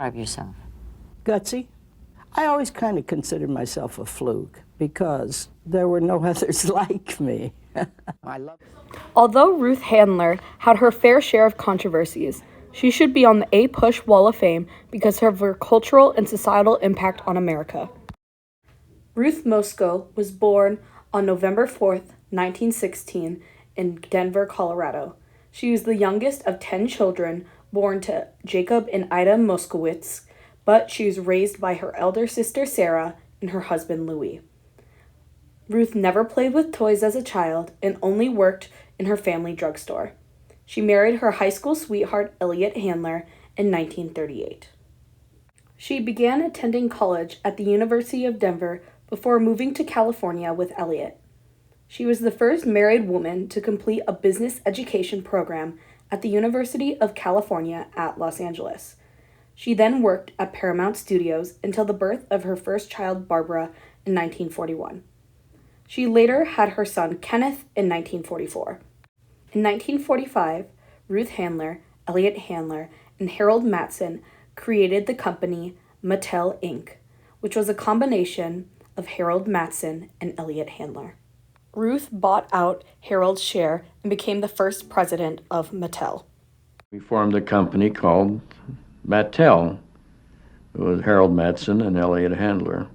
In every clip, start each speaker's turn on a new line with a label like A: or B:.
A: Describe yourself.
B: Gutsy. I always kind of considered myself a fluke because there were no others like me. I love it.
C: Although Ruth Handler had her fair share of controversies, she should be on the A-Push Wall of Fame because of her cultural and societal impact on America. Ruth Moscow was born on November 4th, 1916, in Denver, Colorado. She was the youngest of 10 children born to Jacob and Ida Moskowitz, but she was raised by her elder sister Sarah and her husband Louis. Ruth never played with toys as a child and only worked in her family drugstore. She married her high school sweetheart Elliot Handler in 1938. She began attending college at the University of Denver before moving to California with Elliot. She was the first married woman to complete a business education program at the University of California at Los Angeles. She then worked at Paramount Studios until the birth of her first child, Barbara, in 1941. She later had her son, Kenneth, in 1944. In 1945, Ruth Handler, Elliot Handler, and Harold Matson created the company Mattel, Inc., which was a combination of Harold Matson and Elliot Handler. Ruth bought out Harold's share and became the first president of Mattel.
D: We formed a company called Mattel. It was Harold Matson and Elliot Handler.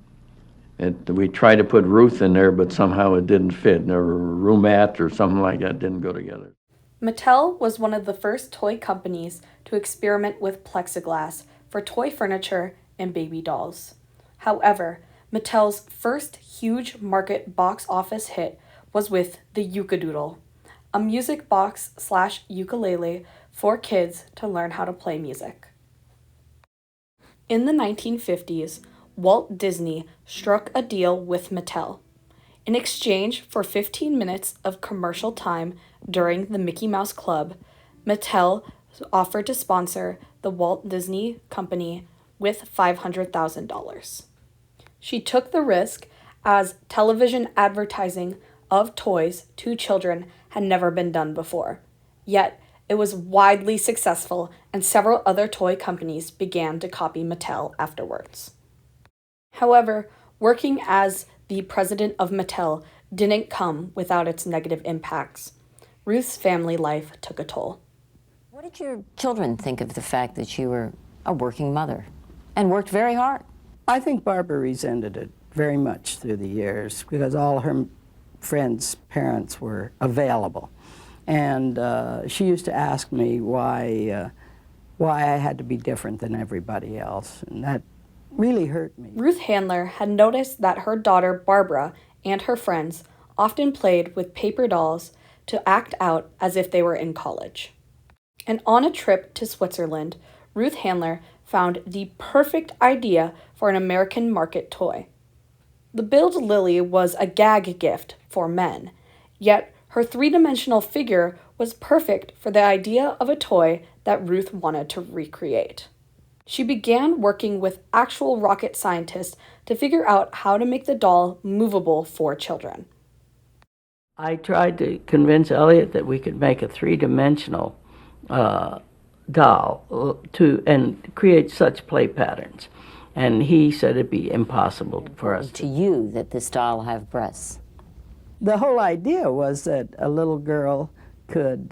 D: We tried to put Ruth in there, but somehow it didn't fit. Or roommate or something like that didn't go together.
C: Mattel was one of the first toy companies to experiment with plexiglass for toy furniture and baby dolls. However, Mattel's first huge market box office hit was with the Yukadoodle, a music box/ukulele for kids to learn how to play music. In the 1950s, Walt Disney struck a deal with Mattel. In exchange for 15 minutes of commercial time during the Mickey Mouse Club, Mattel offered to sponsor the Walt Disney Company with $500,000. She took the risk as television advertising of toys to children had never been done before. Yet, it was widely successful and several other toy companies began to copy Mattel afterwards. However, working as the president of Mattel didn't come without its negative impacts. Ruth's family life took a toll.
A: What did your children think of the fact that you were a working mother and worked very hard?
B: I think Barbara resented it very much through the years because all her friends' parents were available. And she used to ask me why I had to be different than everybody else, and that really hurt me.
C: Ruth Handler had noticed that her daughter Barbara and her friends often played with paper dolls to act out as if they were in college. And on a trip to Switzerland, Ruth Handler found the perfect idea for an American market toy. The Build Lily was a gag gift for men, yet her three-dimensional figure was perfect for the idea of a toy that Ruth wanted to recreate. She began working with actual rocket scientists to figure out how to make the doll movable for children.
B: I tried to convince Elliot that we could make a three-dimensional doll and create such play patterns. And he said it'd be impossible for us
A: To you that this doll have breasts.
B: The whole idea was that a little girl could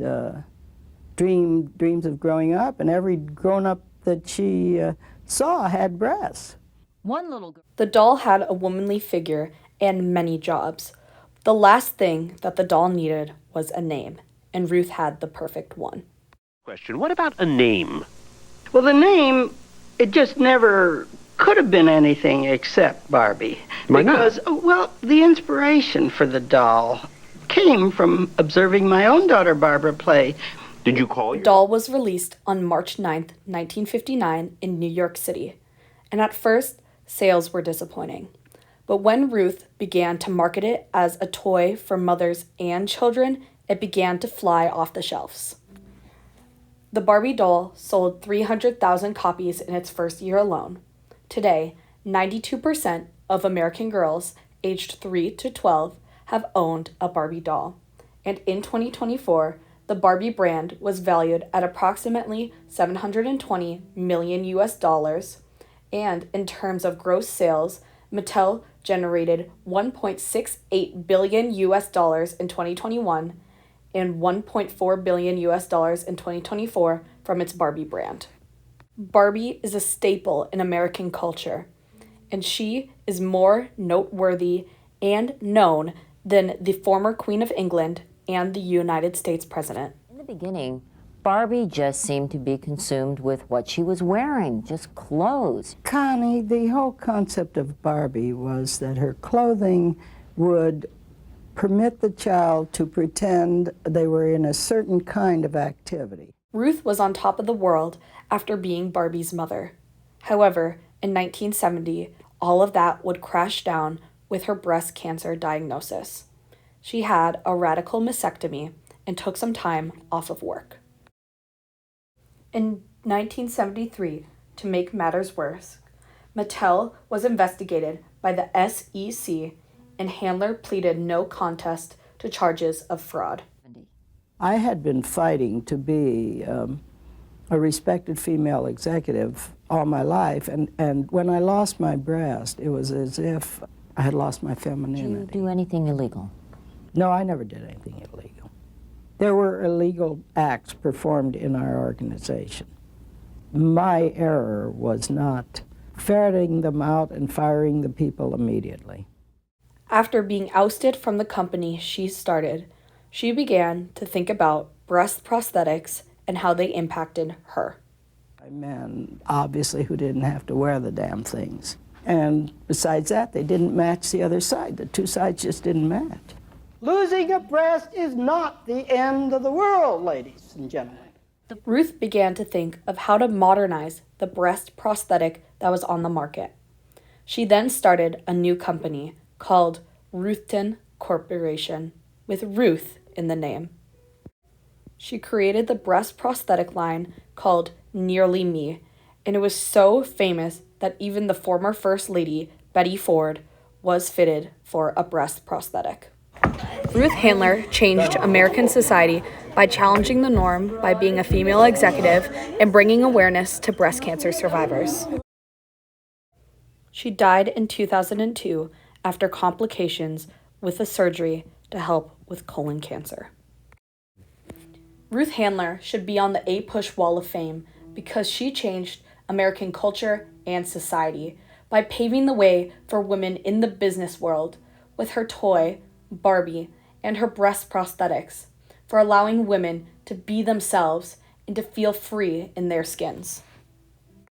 B: dream dreams of growing up, and every grown-up that she saw had breasts.
A: One little girl.
C: The doll had a womanly figure and many jobs. The last thing that the doll needed was a name, and Ruth had the perfect one.
E: Question, what about a name?
B: Well, the name, it just never could have been anything except Barbie.
E: Why not?
B: Because, well, the inspiration for the doll came from observing my own daughter Barbara play.
E: Did you call
C: The
E: your...
C: doll was released on March 9th, 1959 in New York City, and at first, sales were disappointing. But when Ruth began to market it as a toy for mothers and children, it began to fly off the shelves. The Barbie doll sold 300,000 copies in its first year alone. Today, 92% of American girls aged 3 to 12 have owned a Barbie doll, and in 2024, the Barbie brand was valued at approximately $720 million US, and in terms of gross sales, Mattel generated $1.68 billion US in 2021 and $1.4 billion US in 2024 from its Barbie brand. Barbie is a staple in American culture, and she is more noteworthy and known than the former Queen of England and the United States President.
A: In the beginning, Barbie just seemed to be consumed with what she was wearing, just clothes.
B: Connie, the whole concept of Barbie was that her clothing would permit the child to pretend they were in a certain kind of activity.
C: Ruth was on top of the world after being Barbie's mother. However, in 1970, all of that would crash down with her breast cancer diagnosis. She had a radical mastectomy and took some time off of work. In 1973, to make matters worse, Mattel was investigated by the SEC, and Handler pleaded no contest to charges of fraud.
B: I had been fighting to be a respected female executive all my life, and when I lost my breast, it was as if I had lost my
A: Did
B: femininity.
A: you do anything illegal?
B: No, I never did anything illegal. There were illegal acts performed in our organization. My error was not ferreting them out and firing the people immediately.
C: After being ousted from the company she started, she began to think about breast prosthetics and how they impacted her.
B: Men, obviously, who didn't have to wear the damn things. And besides that, they didn't match the other side. The two sides just didn't match. Losing a breast is not the end of the world, ladies and gentlemen.
C: Ruth began to think of how to modernize the breast prosthetic that was on the market. She then started a new company called Ruthton Corporation, with Ruth in the name. She created the breast prosthetic line called Nearly Me, and it was so famous that even the former First Lady, Betty Ford, was fitted for a breast prosthetic. Ruth Handler changed American society by challenging the norm by being a female executive and bringing awareness to breast cancer survivors. She died in 2002 after complications with a surgery to help with colon cancer. Ruth Handler should be on the A-Push Wall of Fame because she changed American culture and society by paving the way for women in the business world with her toy, Barbie, and her breast prosthetics, for allowing women to be themselves and to feel free in their skins.